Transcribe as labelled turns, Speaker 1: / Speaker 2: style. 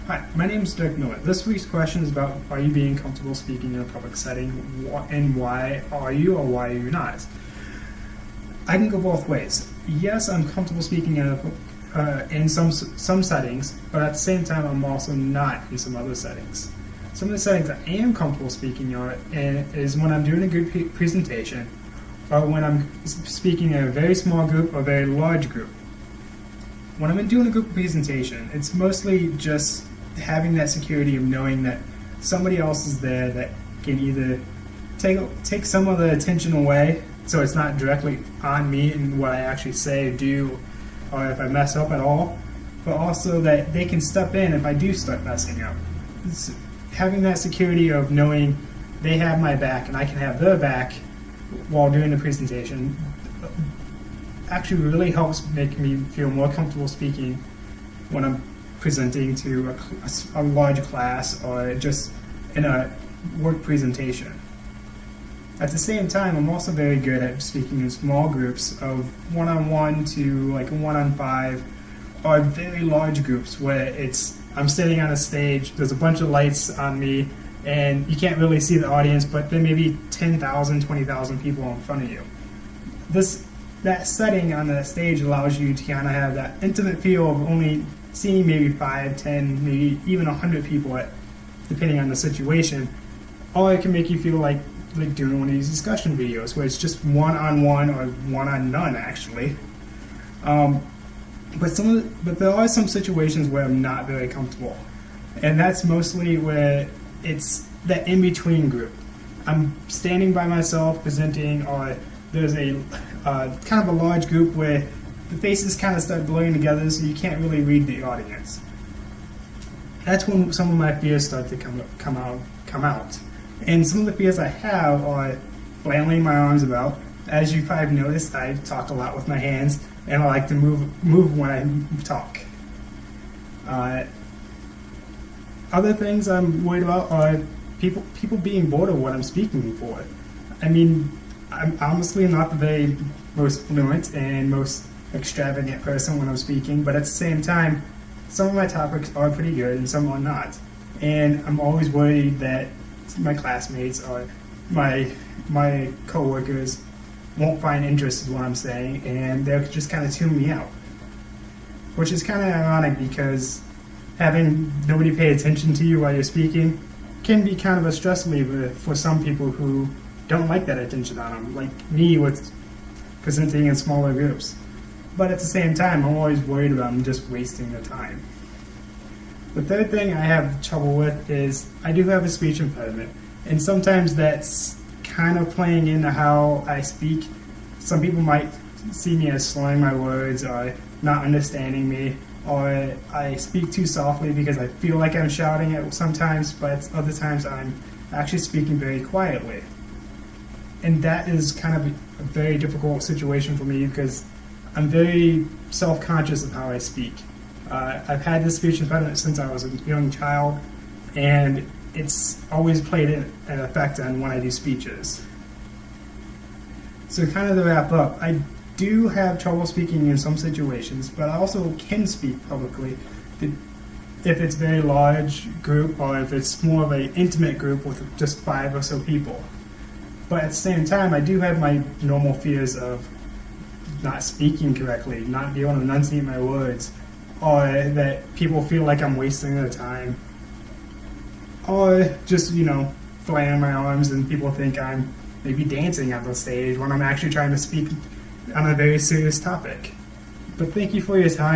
Speaker 1: Hi, my name is Dirk Miller. This week's question is about, are you being comfortable speaking in a public setting, and why are you or why are you not? I can go both ways. Yes, I'm comfortable speaking in some settings, but at the same time, I'm also not in some other settings. Some of the settings I am comfortable speaking in is when I'm doing a good presentation, or when I'm speaking in a very small group or very large group. When I'm doing a group presentation, it's mostly just having that security of knowing that somebody else is there that can either take some of the attention away, so it's not directly on me and what I actually say or do, or if I mess up at all, but also that they can step in if I do start messing up. It's having that security of knowing they have my back and I can have their back while doing the presentation actually really helps make me feel more comfortable speaking when I'm presenting to a large class or just in a work presentation. At the same time, I'm also very good at speaking in small groups of one-on-one to like one-on-5, or very large groups where I'm sitting on a stage, there's a bunch of lights on me, and you can't really see the audience, but there may be 10,000, 20,000 people in front of you. That setting on the stage allows you to kind of have that intimate feel of only seeing maybe 5, 10, maybe even 100 people, depending on the situation. Or it can make you feel like doing one of these discussion videos where it's just one-on-one or one-on-none, actually. But there are some situations where I'm not very comfortable, and that's mostly where it's that in-between group. I'm standing by myself presenting, or there's a kind of a large group where the faces kind of start blurring together, so you can't really read the audience. That's when some of my fears start to come out. And some of the fears I have are flailing my arms about. As you probably noticed, I talk a lot with my hands, and I like to move when I talk. Other things I'm worried about are people being bored of what I'm speaking for. I mean, I'm honestly not the very most fluent and most extravagant person when I'm speaking, but at the same time, some of my topics are pretty good and some are not. And I'm always worried that my classmates or my coworkers won't find interest in what I'm saying, and they'll just kind of tune me out. Which is kind of ironic, because having nobody pay attention to you while you're speaking can be kind of a stress reliever for some people who don't like that attention on them, like me with presenting in smaller groups. But at the same time, I'm always worried about them just wasting their time. The third thing I have trouble with is I do have a speech impediment, and sometimes that's kind of playing into how I speak. Some people might see me as slurring my words or not understanding me, or I speak too softly because I feel like I'm shouting it sometimes, but other times I'm actually speaking very quietly. And that is kind of a very difficult situation for me because I'm very self-conscious of how I speak. I've had this speech impediment since I was a young child, and it's always played an effect on when I do speeches. So kind of to wrap up, I do have trouble speaking in some situations, but I also can speak publicly if it's a very large group or if it's more of an intimate group with just 5 or so people. But at the same time, I do have my normal fears of not speaking correctly, not being able to enunciate my words, or that people feel like I'm wasting their time, or just, flailing my arms and people think I'm maybe dancing on the stage when I'm actually trying to speak on a very serious topic. But thank you for your time.